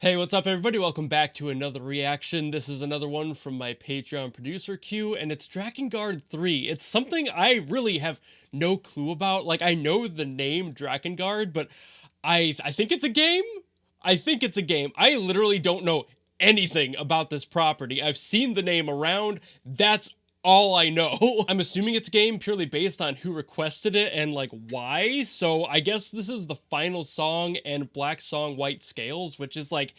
Hey, what's up, everybody? Welcome back to another reaction. This is another one from my Patreon producer queue, and it's Drakengard 3. It's something I really have no clue about. Like, I know the name Drakengard, but I think it's a game? I think it's a game. I literally don't know anything about this property. I've seen the name around. That's all I know. I'm assuming it's a game purely based on who requested it and like why. So I guess this is the final song and Black Song White Scales, which is like,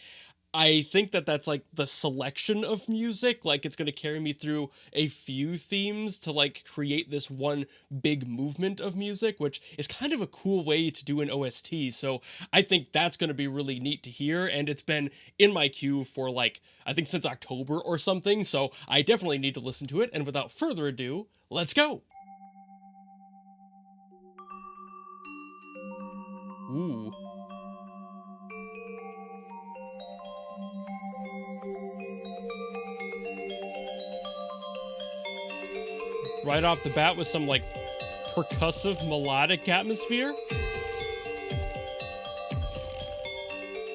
I think that that's like the selection of music. Like it's going to carry me through a few themes to like create this one big movement of music, which is kind of a cool way to do an OST. So I think that's going to be really neat to hear. And it's been in my queue for like, I think since October or something. So I definitely need to listen to it. And without further ado, let's go. Ooh. Right off the bat with some like percussive melodic atmosphere.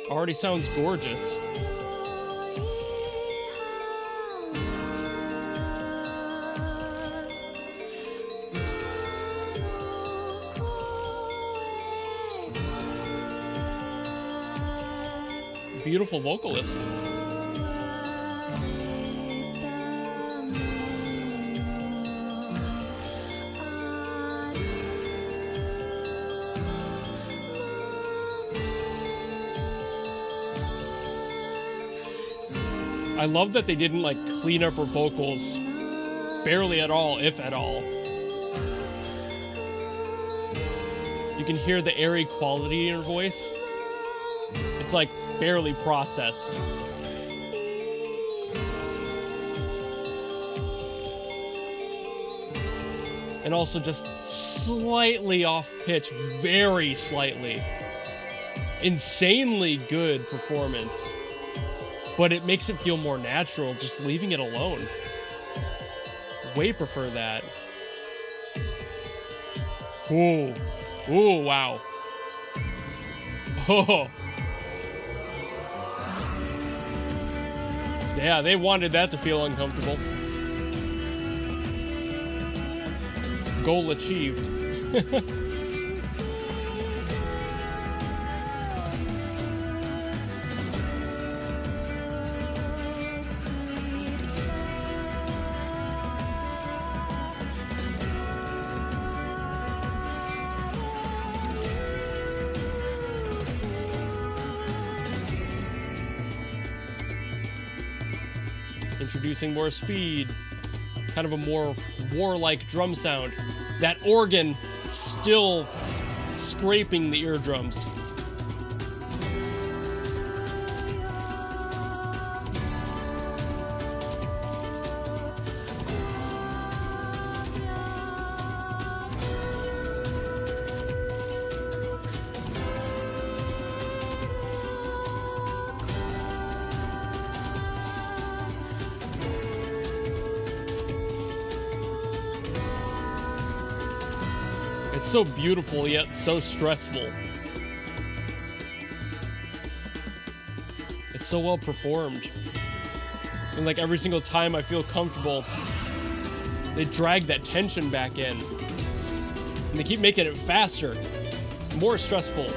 Already sounds gorgeous. Beautiful vocalist. I love that they didn't like clean up her vocals barely at all, if at all. You can hear the airy quality in her voice. It's like barely processed. And also just slightly off pitch, very slightly. Insanely good performance. But it makes it feel more natural, just leaving it alone. Way prefer that. Ooh. Ooh, wow. Oh. Yeah, they wanted that to feel uncomfortable. Goal achieved. Introducing more speed, kind of a more warlike drum sound. That organ still scraping the eardrums. It's so beautiful, yet so stressful. It's so well performed. And like every single time I feel comfortable, they drag that tension back in. And they keep making it faster, more stressful.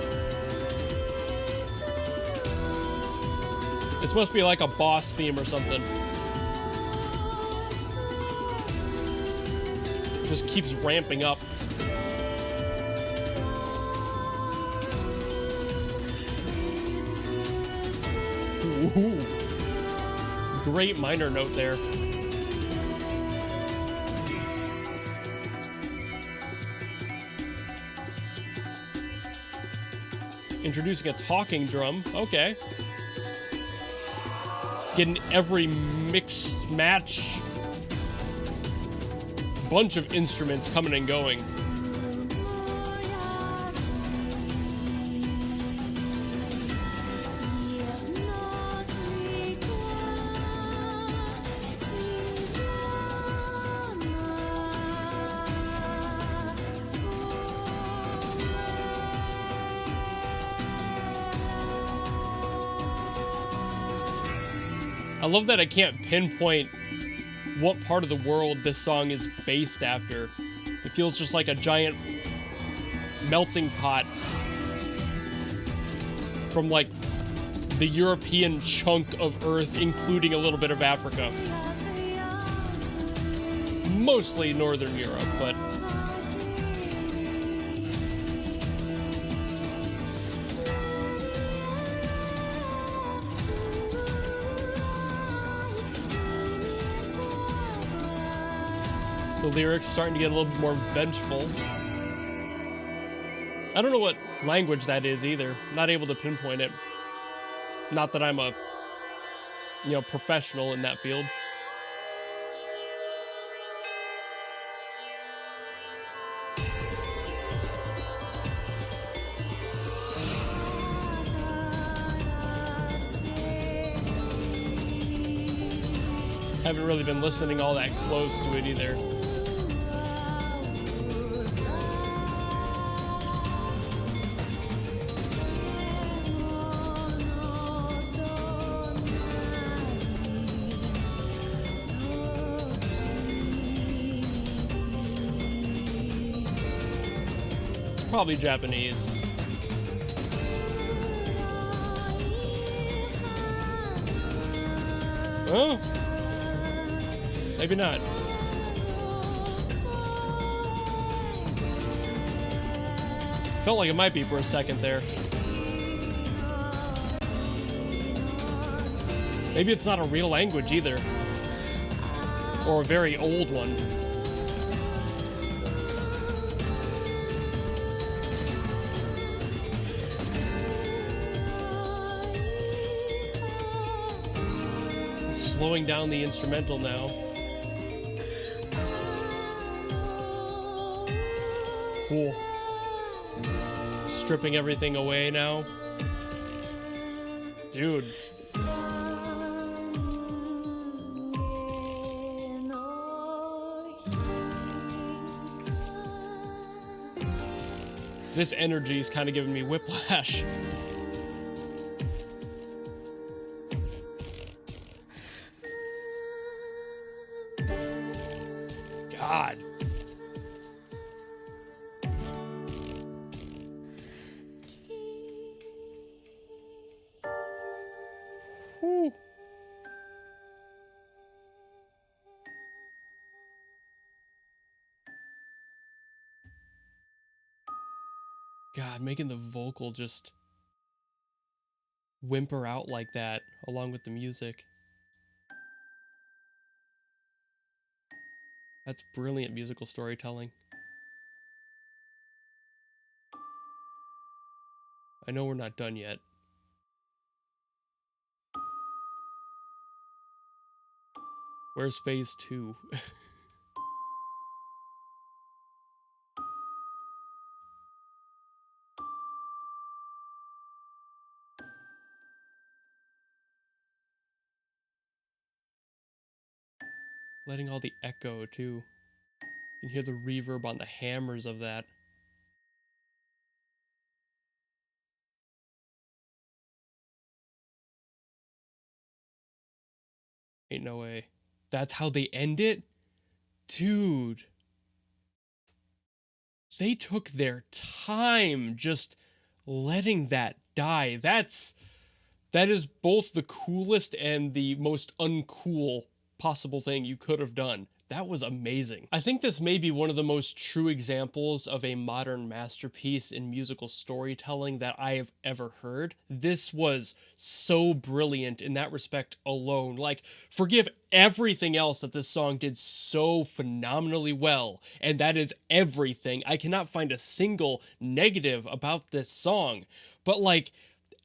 This must be like a boss theme or something. Just keeps ramping up. Ooh. Great minor note there. Introducing a talking drum. Okay. Getting every mix, match, bunch of instruments coming and going. I love that I can't pinpoint what part of the world this song is based after. It feels just like a giant melting pot from like the European chunk of Earth, including a little bit of Africa. Mostly Northern Europe, but the lyrics starting to get a little bit more vengeful. I don't know what language that is either. Not able to pinpoint it. Not that I'm a, professional in that field. Haven't really been listening all that close to it either. It's probably Japanese. Oh. Maybe not. Felt like it might be for a second there. Maybe it's not a real language either. Or a very old one. Slowing down the instrumental now. Cool. Stripping everything away now. Dude. This energy is kind of giving me whiplash. God. Whew. God, making the vocal just whimper out like that along with the music. That's brilliant musical storytelling. I know we're not done yet. Where's phase 2? Letting all the echo too. You can hear the reverb on the hammers of that. Ain't no way. That's how they end it? Dude. They took their time just letting that die. That is both the coolest and the most uncool possible thing you could have done. That was amazing. I think this may be one of the most true examples of a modern masterpiece in musical storytelling that I have ever heard. This was so brilliant in that respect alone. Like, forgive everything else that this song did so phenomenally well, and that is everything. I cannot find a single negative about this song, but like,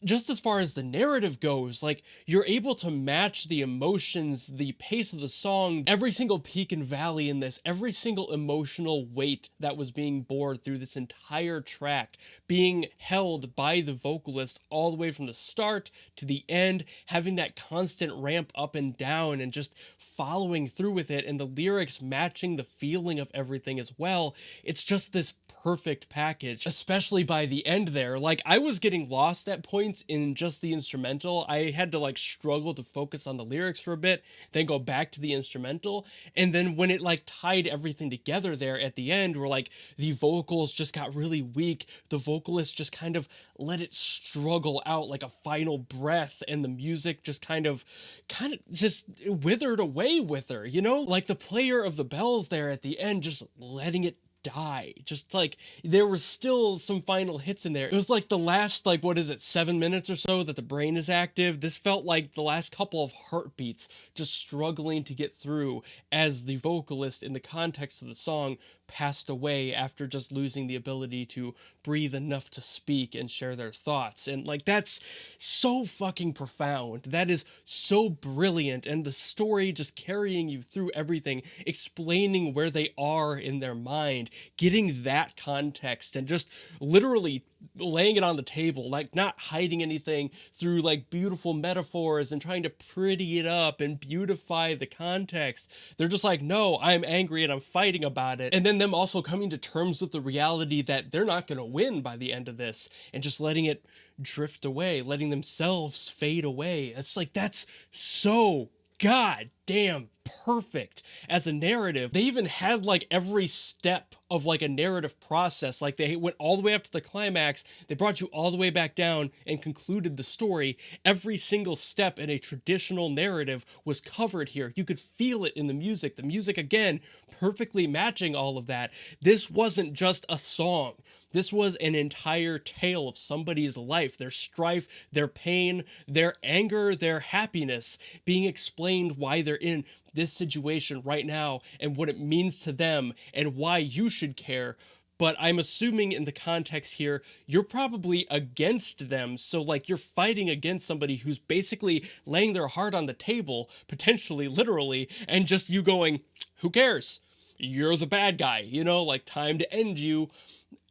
just as far as the narrative goes, like, you're able to match the emotions, the pace of the song, every single peak and valley in this, every single emotional weight that was being borne through this entire track, being held by the vocalist all the way from the start to the end, having that constant ramp up and down and just following through with it, and the lyrics matching the feeling of everything as well. It's just this perfect package, especially by the end there. Like, I was getting lost at points points in just the instrumental, I had to like struggle to focus on the lyrics for a bit, then go back to the instrumental. And then when it like tied everything together there at the end, where like the vocals just got really weak, the vocalist just kind of let it struggle out like a final breath, and the music just kind of just withered away with her, you know? Like the player of the bells there at the end, just letting it die. Just like there were still some final hits in there. It was like the last, like, what is it, 7 minutes or so that the brain is active. This felt like the last couple of heartbeats just struggling to get through as the vocalist in the context of the song passed away after just losing the ability to breathe enough to speak and share their thoughts. And like that's so fucking profound. That is so brilliant. And the story just carrying you through everything, explaining where they are in their mind, getting that context, and just literally laying it on the table, like not hiding anything through like beautiful metaphors and trying to pretty it up and beautify the context. They're just like, no, I'm angry and I'm fighting about it. And then them also coming to terms with the reality that they're not going to win by the end of this, and just letting it drift away, letting themselves fade away. It's like, that's so god damn perfect as a narrative. They even had like every step of like a narrative process. Like they went all the way up to the climax, they brought you all the way back down and concluded the story. Every single step in a traditional narrative was covered here. You could feel it in the music. The music, again, perfectly matching all of that. This wasn't just a song. This was an entire tale of somebody's life, their strife, their pain, their anger, their happiness, being explained why they're in this situation right now and what it means to them and why you should care. But I'm assuming in the context here, you're probably against them. So like you're fighting against somebody who's basically laying their heart on the table, potentially, literally, and just you going, who cares? You're the bad guy, you know, like time to end you.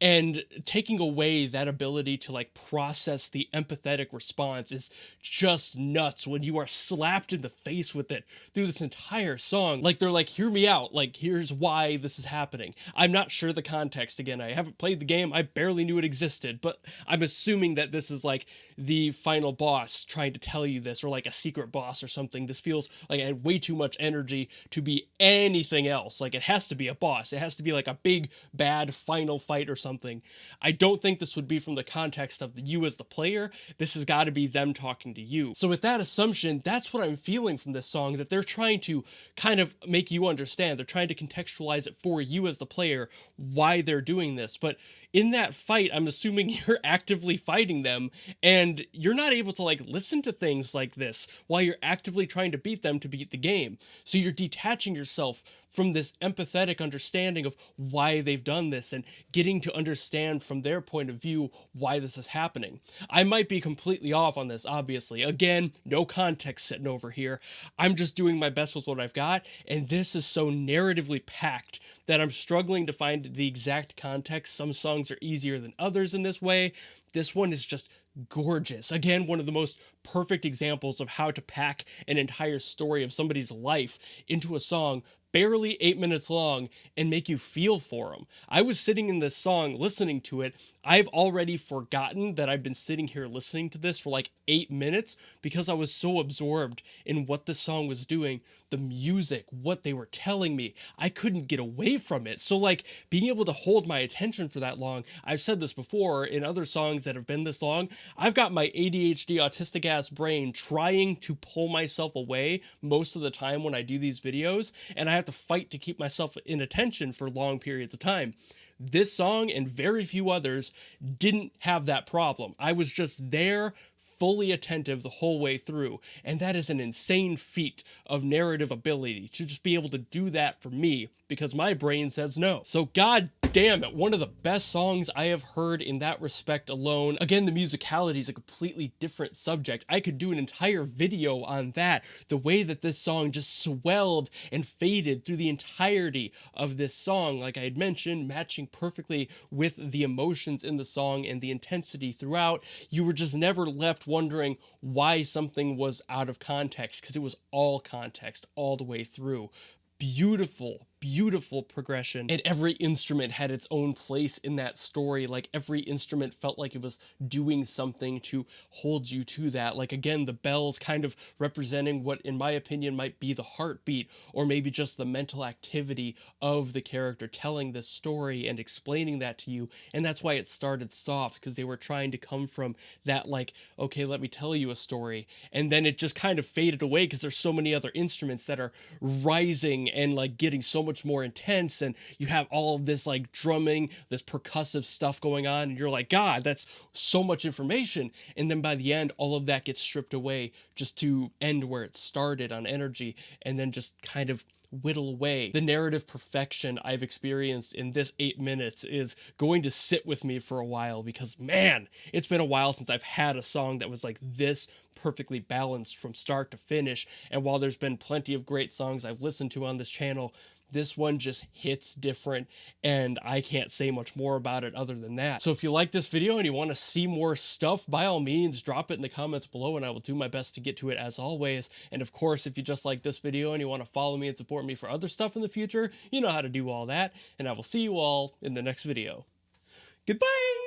And taking away that ability to like process the empathetic response is just nuts when you are slapped in the face with it through this entire song. Like they're like, hear me out, like here's why this is happening. I'm not sure the context, again, I haven't played the game, I barely knew it existed, but I'm assuming that this is like the final boss trying to tell you this, or like a secret boss or something. This feels like it had way too much energy to be anything else. Like it has to be a boss, it has to be like a big bad final fight or something. I don't think this would be from the context of you as the player. This has got to be them talking to you. So with that assumption, that's what I'm feeling from this song, that they're trying to kind of make you understand. They're trying to contextualize it for you as the player, why they're doing this. But in that fight, I'm assuming you're actively fighting them, and you're not able to like listen to things like this while you're actively trying to beat them to beat the game. So you're detaching yourself from this empathetic understanding of why they've done this and getting to understand from their point of view why this is happening. I might be completely off on this, obviously. Again, no context sitting over here. I'm just doing my best with what I've got, and this is so narratively packed that I'm struggling to find the exact context. Some songs are easier than others in this way. This one is just gorgeous. Again, one of the most perfect examples of how to pack an entire story of somebody's life into a song barely 8 minutes long and make you feel for them. I was sitting in this song listening to it. I've already forgotten that I've been sitting here listening to this for like 8 minutes because I was so absorbed in what the song was doing, the music, what they were telling me. I couldn't get away from it. So like being able to hold my attention for that long, I've said this before in other songs that have been this long, I've got my ADHD autistic ass brain trying to pull myself away most of the time when I do these videos, and I have to fight to keep myself in attention for long periods of time. This song and very few others didn't have that problem. I was just there, fully attentive the whole way through, and that is an insane feat of narrative ability to just be able to do that for me, because my brain says no. So god damn it, one of the best songs I have heard in that respect alone. Again, the musicality is a completely different subject. I could do an entire video on that. The way that this song just swelled and faded through the entirety of this song, like I had mentioned, matching perfectly with the emotions in the song and the intensity throughout. You were just never left wondering why something was out of context, because it was all context all the way through. Beautiful, beautiful progression, and every instrument had its own place in that story. Like every instrument felt like it was doing something to hold you to that. Like again, the bells kind of representing what in my opinion might be the heartbeat, or maybe just the mental activity of the character telling this story and explaining that to you. And that's why it started soft, because they were trying to come from that, like, okay, let me tell you a story, and then it just kind of faded away because there's so many other instruments that are rising and like getting so much more intense, and you have all of this like drumming, this percussive stuff going on, and you're like, God, that's so much information. And then by the end, all of that gets stripped away just to end where it started on energy, and then just kind of whittle away. The narrative perfection I've experienced in this 8 minutes is going to sit with me for a while, because man, it's been a while since I've had a song that was like this perfectly balanced from start to finish. And while there's been plenty of great songs I've listened to on this channel, this one just hits different, and I can't say much more about it other than that. So if you like this video and you want to see more stuff, by all means, drop it in the comments below and I will do my best to get to it as always. And of course, if you just like this video and you want to follow me and support me for other stuff in the future, you know how to do all that, and I will see you all in the next video. Goodbye!